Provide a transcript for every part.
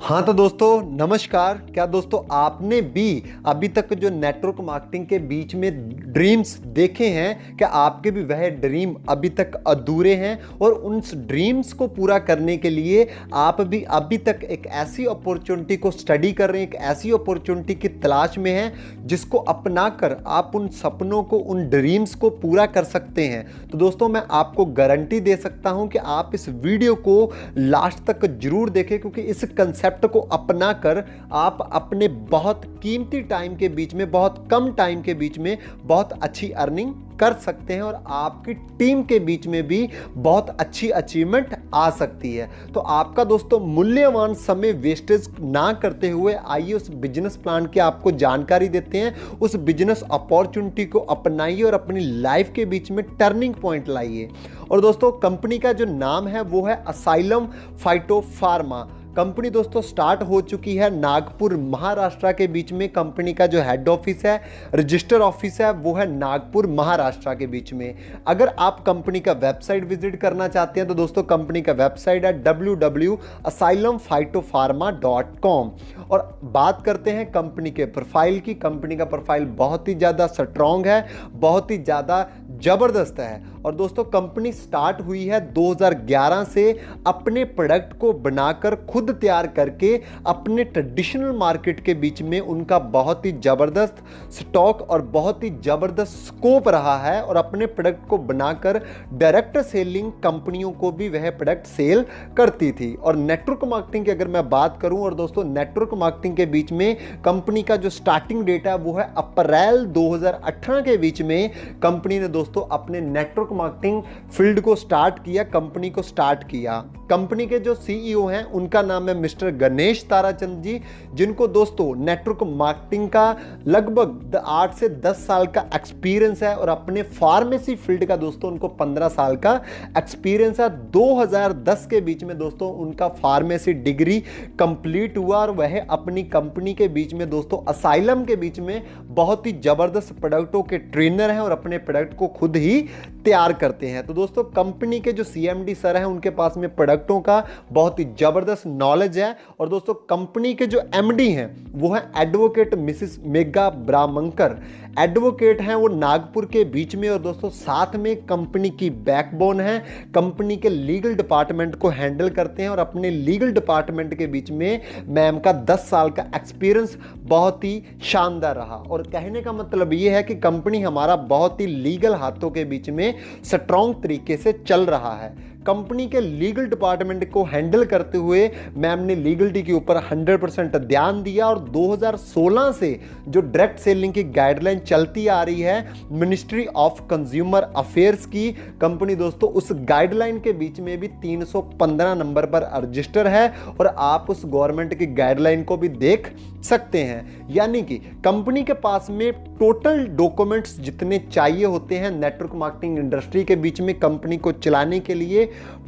हाँ तो दोस्तों नमस्कार। क्या दोस्तों आपने भी अभी तक जो नेटवर्क मार्केटिंग के बीच में ड्रीम्स देखे हैं, क्या आपके भी वह ड्रीम अभी तक अधूरे हैं और उन ड्रीम्स को पूरा करने के लिए आप भी अभी तक एक ऐसी अपॉर्चुनिटी को स्टडी कर रहे हैं, एक ऐसी अपॉर्चुनिटी की तलाश में हैं जिसको अपनाकर आप उन सपनों को, उन ड्रीम्स को पूरा कर सकते हैं। तो दोस्तों मैं आपको गारंटी दे सकता हूं कि आप इस वीडियो को लास्ट तक जरूर देखें, क्योंकि इस कंसेप्ट को अपनाकर आप अपने बहुत कीमती टाइम के बीच में, बहुत कम टाइम के बीच में बहुत अच्छी अर्निंग कर सकते हैं और आपकी टीम के बीच में भी बहुत अच्छी अचीवमेंट आ सकती है। तो आपका दोस्तों मूल्यवान समय वेस्टेज ना करते हुए आइए उस बिजनेस प्लान की आपको जानकारी देते हैं, उस बिजनेस अपॉर्चुनिटी को अपनाइए और अपनी लाइफ के बीच में टर्निंग पॉइंट लाइए। और दोस्तों कंपनी का जो नाम है वो है असाइलम फाइटोफार्मा। कंपनी दोस्तों स्टार्ट हो चुकी है नागपुर महाराष्ट्र के बीच में। कंपनी का जो हेड ऑफिस है, रजिस्टर ऑफिस है, वो है नागपुर महाराष्ट्र के बीच में। अगर आप कंपनी का वेबसाइट विजिट करना चाहते हैं तो दोस्तों कंपनी का वेबसाइट है www.asylumphytopharma.com। और बात करते हैं कंपनी के प्रोफाइल की। कंपनी का प्रोफाइल बहुत ही ज़्यादा स्ट्रॉन्ग है, बहुत ही ज़्यादा ज़बरदस्त है। और दोस्तों कंपनी स्टार्ट हुई है 2011 से अपने प्रोडक्ट को बनाकर खुद तैयार करके अपने ट्रेडिशनल मार्केट के बीच में उनका बहुत ही ज़बरदस्त स्टॉक और बहुत ही ज़बरदस्त स्कोप रहा है। और अपने प्रोडक्ट को बनाकर डायरेक्ट सेलिंग कंपनियों को भी वह प्रोडक्ट सेल करती थी। और नेटवर्क मार्केटिंग की अगर मैं बात करूं, और दोस्तों नेटवर्क मार्केटिंग के बीच में कंपनी का जो स्टार्टिंग डेट है वो है अप्रैल 2018 के बीच में कंपनी ने दोस्तों अपने नेटवर्क मार्केटिंग फील्ड को स्टार्ट किया, कंपनी को स्टार्ट किया। कंपनी के जो सीईओ हैं उनका नाम है मिस्टर गणेश ताराचंद जी, जिनको दोस्तों नेटवर्क मार्केटिंग का लगभग 8 से 10 साल का एक्सपीरियंस है और अपने फार्मेसी फील्ड का दोस्तों उनको 15 साल का एक्सपीरियंस है। 2010 के बीच में दोस्तों उनका फार्मेसी डिग्री कंप्लीट हुआ और वह अपनी कंपनी के बीच में दोस्तों असाइलम के बीच में बहुत ही जबरदस्त प्रोडक्टों के ट्रेनर हैं और अपने प्रोडक्ट को खुद ही तैयार करते हैं। तो दोस्तों कंपनी के जो सीएमडी सर हैं उनके पास में प्रोडक्टों का बहुत ही जबरदस्त नॉलेज है। और दोस्तों कंपनी के जो एमडी हैं वो है advocate Mrs mega Brahmankar. Advocate हैं वो नागपुर के बीच में। और दोस्तों साथ में कंपनी की बैकबोन है, कंपनी के लीगल डिपार्टमेंट को हैंडल करते हैं और अपने लीगल डिपार्टमेंट के बीच में मैम का 10 साल का एक्सपीरियंस बहुत ही शानदार रहा। और कहने का मतलब ये है कि कंपनी हमारा बहुत ही लीगल हाथों के बीच में स्ट्रॉन्ग तरीके से चल रहा है। कंपनी के लीगल डिपार्टमेंट को हैंडल करते हुए मैम ने लीगलिटी के ऊपर 100% ध्यान दिया। और 2016 से जो डायरेक्ट सेलिंग की गाइडलाइन चलती आ रही है मिनिस्ट्री ऑफ कंज्यूमर अफेयर्स की, कंपनी दोस्तों उस गाइडलाइन के बीच में भी 315 नंबर पर रजिस्टर है और आप उस गवर्नमेंट की गाइडलाइन को भी देख सकते हैं। यानी कि कंपनी के पास में टोटल डॉक्यूमेंट्स जितने चाहिए होते हैं नेटवर्क मार्केटिंग इंडस्ट्री के बीच में कंपनी को चलाने के लिए,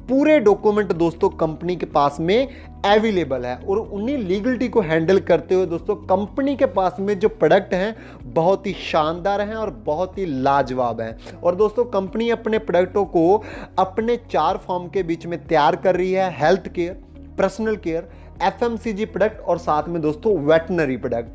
पूरे डॉक्यूमेंट दोस्तों कंपनी के पास में अवेलेबल है। और उन्हीं लीगलिटी को हैंडल करते हुए दोस्तों कंपनी के पास में जो प्रोडक्ट हैं बहुत ही शानदार हैं और बहुत ही लाजवाब हैं। और दोस्तों कंपनी अपने प्रोडक्टों को अपने 4 फॉर्म के बीच में तैयार कर रही है: health care, personal care, FMCG product और साथ में दोस्तों वेटनरी प्रोडक्ट।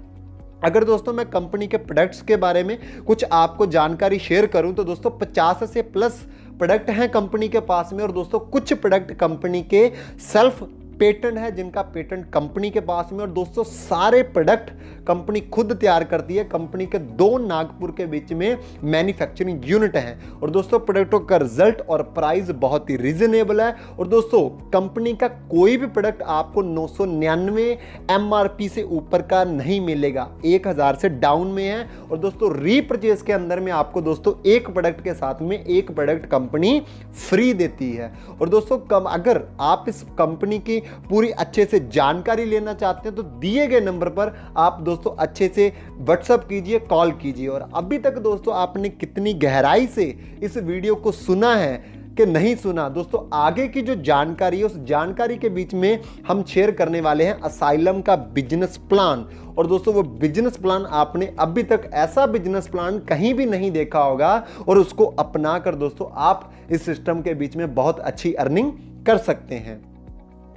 अगर दोस्तों मैं कंपनी के प्रोडक्ट्स के बारे में कुछ आपको जानकारी शेयर करूं तो दोस्तों 50 से प्लस प्रोडक्ट हैं कंपनी के पास में। और दोस्तों कुछ प्रोडक्ट कंपनी के सेल्फ पेटेंट है जिनका पेटेंट कंपनी के पास में। और दोस्तों सारे प्रोडक्ट कंपनी खुद तैयार करती है। कंपनी के 2 नागपुर के बीच में मैन्युफैक्चरिंग यूनिट हैं। और दोस्तों प्रोडक्टों का रिजल्ट और प्राइस बहुत ही रीजनेबल है। और दोस्तों कंपनी का कोई भी प्रोडक्ट आपको 999 एमआरपी से ऊपर का नहीं मिलेगा, 1000 से डाउन में है। और दोस्तों रीपरचेज के अंदर में आपको दोस्तों एक प्रोडक्ट के साथ में एक प्रोडक्ट कंपनी फ्री देती है। और दोस्तों अगर आप इस कंपनी की पूरी अच्छे से जानकारी लेना चाहते हैं तो दिए गए नंबर पर आप दोस्तों अच्छे से व्हाट्सएप कीजिए, कॉल कीजिए। और अभी तक दोस्तों आपने कितनी गहराई से इस वीडियो को सुना है कि नहीं सुना, दोस्तों आगे की जो जानकारी है उस जानकारी के बीच में हम शेयर करने वाले हैं असाइलम का बिजनेस प्लान। और दोस्तों वो बिजनेस प्लान आपने अभी तक ऐसा बिजनेस प्लान कहीं भी नहीं देखा होगा और उसको अपना कर दोस्तों आप इस सिस्टम के बीच में बहुत अच्छी अर्निंग कर सकते हैं।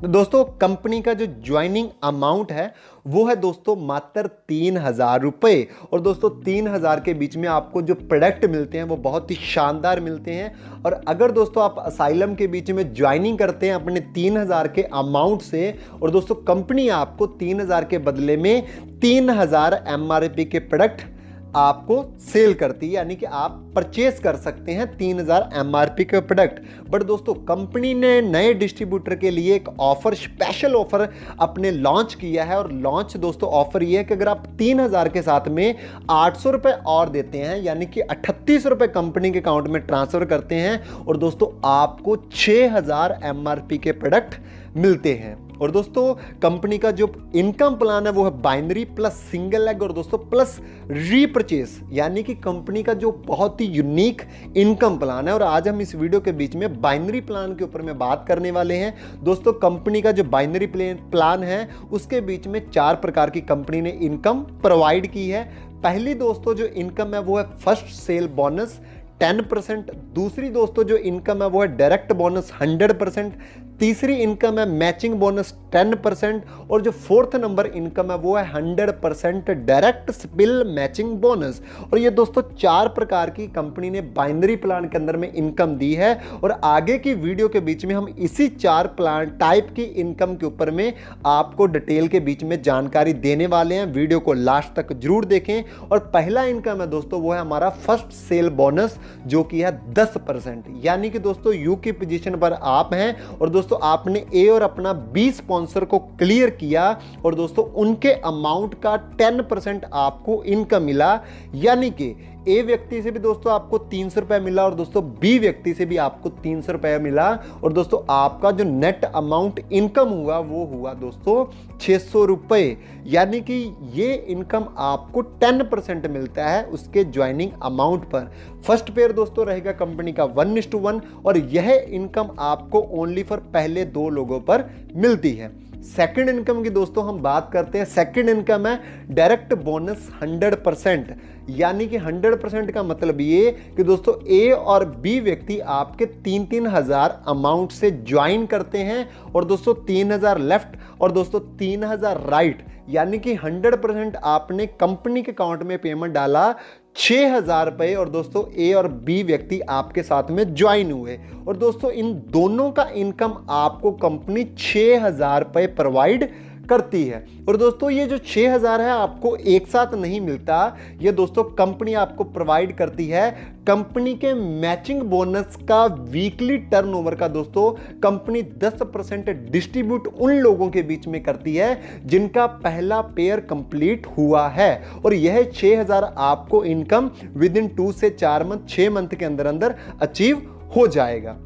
तो दोस्तों कंपनी का जो ज्वाइनिंग अमाउंट है वो है दोस्तों मात्र 3,000 रुपये। और दोस्तों 3,000 के बीच में आपको जो प्रोडक्ट मिलते हैं वो बहुत ही शानदार मिलते हैं। और अगर दोस्तों आप असाइलम के बीच में ज्वाइनिंग करते हैं अपने 3,000 के अमाउंट से, और दोस्तों कंपनी आपको 3,000 के बदले में 3,000 MRP के प्रोडक्ट आपको सेल करती है, यानी कि आप परचेस कर सकते हैं 3,000 MRP के प्रोडक्ट। बट दोस्तों कंपनी ने नए डिस्ट्रीब्यूटर के लिए एक ऑफर, स्पेशल ऑफर अपने लॉन्च किया है। और लॉन्च दोस्तों ऑफर ये है कि अगर आप 3,000 के साथ में 800 रुपये और देते हैं, यानी कि 38 रुपये कंपनी के अकाउंट में ट्रांसफर करते हैं, और दोस्तों आपको 6,000 MRP के प्रोडक्ट मिलते हैं। और दोस्तों कंपनी का जो इनकम प्लान है वो है बाइनरी प्लस सिंगल लेग और दोस्तों प्लस रीपरचेस, यानी कि कंपनी का जो बहुत ही यूनिक इनकम प्लान है। और आज हम इस वीडियो के बीच में बाइनरी प्लान के ऊपर में बात करने वाले हैं। दोस्तों कंपनी का जो बाइनरी प्लान है उसके बीच में 4 प्रकार की कंपनी ने इनकम प्रोवाइड की है। पहली दोस्तों जो इनकम है वो है फर्स्ट सेल बोनस 10%। दूसरी दोस्तों जो इनकम है वो है डायरेक्ट बोनस 100%। तीसरी इनकम है मैचिंग बोनस 10%। और जो फोर्थ नंबर इनकम है वो है 100% डायरेक्ट स्पिल मैचिंग बोनस। और ये दोस्तों 4 प्रकार की कंपनी ने बाइनरी प्लान के अंदर में इनकम दी है। और आगे की वीडियो के बीच में हम इसी 4 प्लान टाइप की इनकम के ऊपर में आपको डिटेल के बीच में जानकारी देने वाले हैं। वीडियो को लास्ट तक जरूर देखें। और पहला इनकम है दोस्तों वो है हमारा फर्स्ट सेल बोनस, जो कि है 10%। यानी कि दोस्तों यू की पोजीशन पर आप हैं और दोस्तों आपने ए और अपना बी स्पॉन्सर को क्लियर किया, और दोस्तों उनके अमाउंट का 10% आपको इनकम मिला। यानी कि ए व्यक्ति से भी दोस्तों आपको 300 रुपए मिला और दोस्तों बी व्यक्ति से भी आपको 300 रुपए मिला। और दोस्तों आपका जो नेट अमाउंट इनकम हुआ वो हुआ दोस्तों 600 रुपए। यानी कि ये इनकम आपको 10% मिलता है उसके ज्वाइनिंग अमाउंट पर। फर्स्ट पेयर दोस्तों रहेगा कंपनी का 1:1 और यह इनकम आपको ओनली फॉर पहले 2 लोगों पर मिलती है। सेकंड इनकम की दोस्तों हम बात करते हैं। सेकंड इनकम है डायरेक्ट बोनस 100%। यानी कि 100% का मतलब ये कि दोस्तों ए और बी व्यक्ति आपके 3-3 हज़ार अमाउंट से ज्वाइन करते हैं, और दोस्तों 3,000 लेफ्ट और दोस्तों 3,000 राइट। यानी कि 100% आपने कंपनी के अकाउंट में पेमेंट डाला 6,000 रुपये, और दोस्तों ए और बी व्यक्ति आपके साथ में ज्वाइन हुए। और दोस्तों इन दोनों का इनकम आपको कंपनी 6,000 रुपये प्रोवाइड करती है। और दोस्तों ये जो 6,000 है आपको एक साथ नहीं मिलता, ये दोस्तों कंपनी आपको प्रोवाइड करती है कंपनी के मैचिंग बोनस का वीकली टर्नओवर का दोस्तों कंपनी 10% डिस्ट्रीब्यूट उन लोगों के बीच में करती है जिनका पहला पेयर कंप्लीट हुआ है। और यह 6,000 आपको इनकम विद इन 2 से 4 मंथ 6 मंथ के अंदर अंदर अचीव हो जाएगा।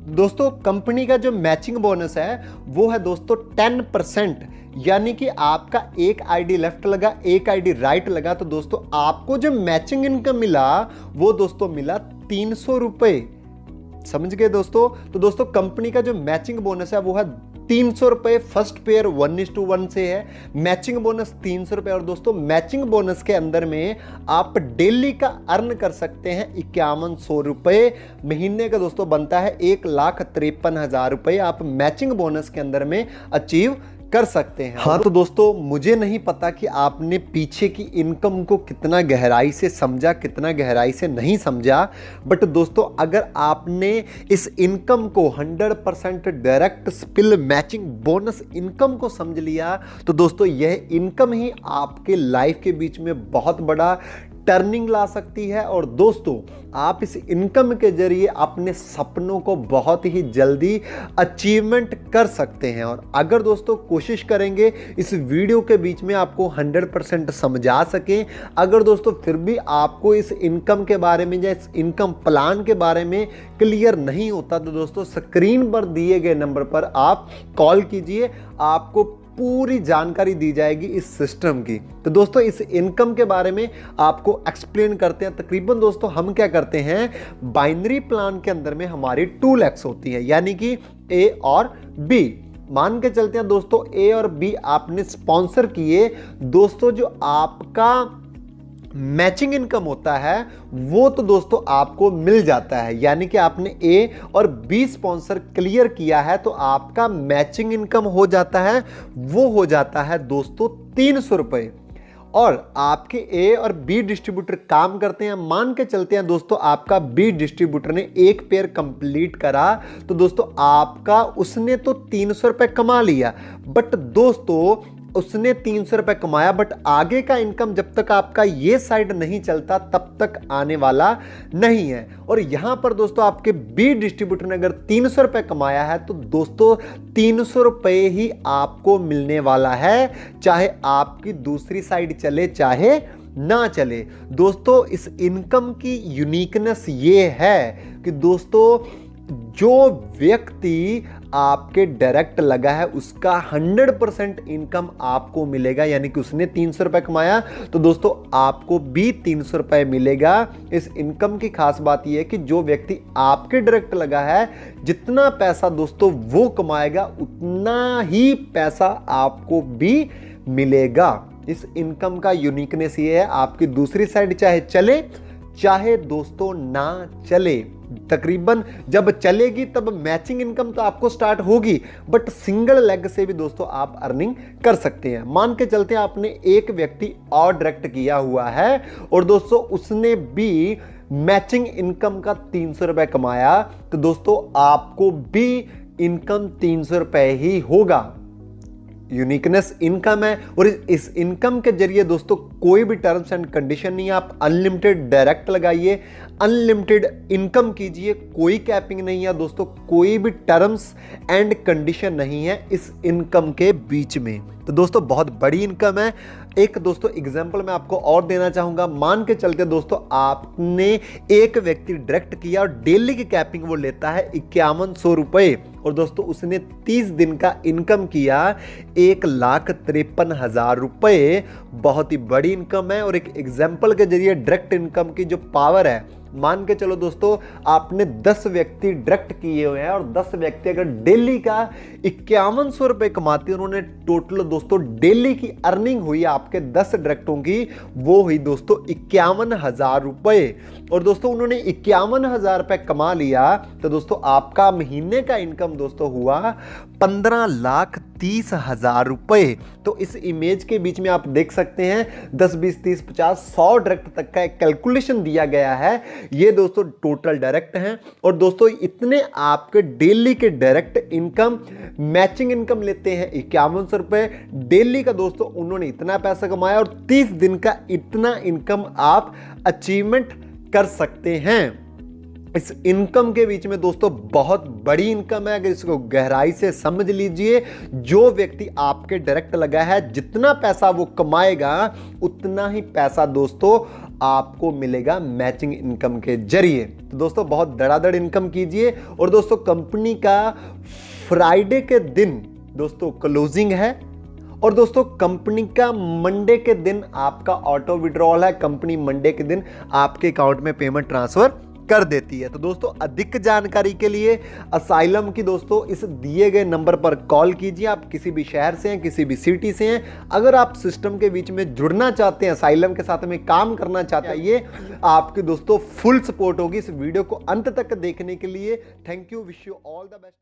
दोस्तों कंपनी का जो मैचिंग बोनस है वो है दोस्तों 10%। यानी कि आपका एक आईडी लेफ्ट लगा, एक आईडी राइट लगा, तो दोस्तों आपको जो मैचिंग इनकम मिला वो दोस्तों मिला 300 रुपए। समझ गए दोस्तों? तो दोस्तों कंपनी का जो मैचिंग बोनस है वो है 300 रुपए। फर्स्ट पेयर 1:1 से है, मैचिंग बोनस 300 रुपए। और दोस्तों मैचिंग बोनस के अंदर में आप डेली का अर्न कर सकते हैं 5100 रुपए। महीने का दोस्तों बनता है 1,53,000 रुपए आप मैचिंग बोनस के अंदर में अचीव कर सकते हैं। हाँ तो दोस्तों मुझे नहीं पता कि आपने पीछे की इनकम को कितना गहराई से समझा, कितना गहराई से नहीं समझा, बट दोस्तों अगर आपने इस इनकम को 100% direct spill matching bonus income को समझ लिया तो दोस्तों यह इनकम ही आपके लाइफ के बीच में बहुत बड़ा टर्निंग ला सकती है। और दोस्तों आप इस इनकम के जरिए अपने सपनों को बहुत ही जल्दी अचीवमेंट कर सकते हैं। और अगर दोस्तों कोशिश करेंगे इस वीडियो के बीच में आपको 100% समझा सकें, अगर दोस्तों फिर भी आपको इस इनकम के बारे में या इस इनकम प्लान के बारे में क्लियर नहीं होता तो दोस्तों स्क्रीन पर दिए गए नंबर पर आप कॉल कीजिए, आपको पूरी जानकारी दी जाएगी इस सिस्टम की। तो दोस्तों इस इनकम के बारे में आपको एक्सप्लेन करते हैं। तकरीबन दोस्तों हम क्या करते हैं, बाइनरी प्लान के अंदर में हमारी 2 लेग्स होती है, यानी कि ए और बी। मान के चलते हैं दोस्तों ए और बी आपने स्पॉन्सर किए। दोस्तों जो आपका मैचिंग इनकम होता है वो तो दोस्तों आपको मिल जाता है, यानी कि आपने ए और बी स्पॉन्सर क्लियर किया है तो आपका मैचिंग इनकम हो जाता है, वो हो जाता है दोस्तों 300 रुपये। और आपके ए और बी डिस्ट्रीब्यूटर काम करते हैं, मान के चलते हैं दोस्तों आपका बी डिस्ट्रीब्यूटर ने एक पेयर कंप्लीट करा तो दोस्तों आपका उसने तो 300 रुपये कमा लिया, बट दोस्तों उसने 300 रुपये कमाया, बट आगे का इनकम जब तक आपका ये साइड नहीं चलता तब तक आने वाला नहीं है। और यहां पर दोस्तों आपके बी डिस्ट्रीब्यूटर ने अगर 300 रुपये कमाया है तो दोस्तों 300 रुपये ही आपको मिलने वाला है, चाहे आपकी दूसरी साइड चले चाहे ना चले। दोस्तों इस इनकम की यूनिकनेस ये है कि दोस्तों जो व्यक्ति आपके डायरेक्ट लगा है उसका 100% इनकम आपको मिलेगा, यानी कि उसने 300 रुपये कमाया तो दोस्तों आपको भी 300 रुपये मिलेगा। इस इनकम की खास बात यह है कि जो व्यक्ति आपके डायरेक्ट लगा है जितना पैसा दोस्तों वो कमाएगा उतना ही पैसा आपको भी मिलेगा। इस इनकम का यूनिकनेस ये है, आपकी दूसरी साइड चाहे चले चाहे दोस्तों ना चले, तकरीबन जब चलेगी तब मैचिंग इनकम तो आपको स्टार्ट होगी, बट सिंगल लेग से भी दोस्तों आप अर्निंग कर सकते हैं। मान के चलते हैं आपने एक व्यक्ति और डायरेक्ट किया हुआ है और दोस्तों उसने भी मैचिंग इनकम का 300 रुपये कमाया तो दोस्तों आपको भी इनकम 300 रुपये ही होगा। यूनिकनेस इनकम है और इस इनकम के जरिए दोस्तों कोई भी टर्म्स एंड कंडीशन नहीं है, आप अनलिमिटेड डायरेक्ट लगाइए, अनलिमिटेड इनकम कीजिए, कोई कैपिंग नहीं है दोस्तों, कोई भी टर्म्स एंड कंडीशन नहीं है इस इनकम के बीच में। तो दोस्तों बहुत बड़ी इनकम है। एक दोस्तों एग्जांपल मैं आपको और देना चाहूंगा, मान के चलते दोस्तों आपने एक व्यक्ति डायरेक्ट किया और डेली की कैपिंग वो लेता है 5100 रुपए और दोस्तों उसने 30 दिन का इनकम किया 1,53,000 रुपए। बहुत ही बड़ी इनकम है और एक एग्जांपल के जरिए डायरेक्ट इनकम की जो पावर है, मान के चलो दोस्तों आपने 10 व्यक्ति डायरेक्ट किए हुए हैं और 10 व्यक्ति अगर डेली का 5100 रुपए कमाते हैं, उन्होंने टोटल दोस्तों डेली की अर्निंग हुई आपके 10 डायरेक्टों की वो हुई दोस्तों 51,000 रुपए। और दोस्तों उन्होंने 51,000 रुपए कमा लिया तो दोस्तों आपका महीने का इनकम दोस्तों हुआ 15,30,000 रुपए। तो इस इमेज के बीच में आप देख सकते हैं 10, 20, 30, 50, 100 डायरेक्ट तक का एक कैलकुलेशन दिया गया है। ये दोस्तों टोटल डायरेक्ट हैं और दोस्तों इतने आपके डेली के डायरेक्ट इनकम मैचिंग इनकम लेते हैं 5100 रुपए डेली का। दोस्तों उन्होंने इतना पैसा कमाया और 30 दिन का इतना इनकम आप अचीवमेंट कर सकते हैं। इस इनकम के बीच में दोस्तों बहुत बड़ी इनकम है, अगर इसको गहराई से समझ लीजिए। जो व्यक्ति आपके डायरेक्ट लगा है जितना पैसा वो कमाएगा उतना ही पैसा दोस्तों आपको मिलेगा मैचिंग इनकम के जरिए। तो दोस्तों बहुत धड़ाधड़ इनकम कीजिए। और दोस्तों कंपनी का फ्राइडे के दिन दोस्तों क्लोजिंग है और दोस्तों कंपनी का मंडे के दिन आपका ऑटो विड्रॉल है। कंपनी मंडे के दिन आपके अकाउंट में पेमेंट ट्रांसफर कर देती है। तो दोस्तों अधिक जानकारी के लिए असाइलम की दोस्तों इस दिए गए नंबर पर कॉल कीजिए। आप किसी भी शहर से हैं, किसी भी सिटी से हैं, अगर आप सिस्टम के बीच में जुड़ना चाहते हैं, असाइलम के साथ में काम करना चाहते हैं, ये आपकी दोस्तों फुल सपोर्ट होगी। इस वीडियो को अंत तक देखने के लिए thank you, wish you all the best.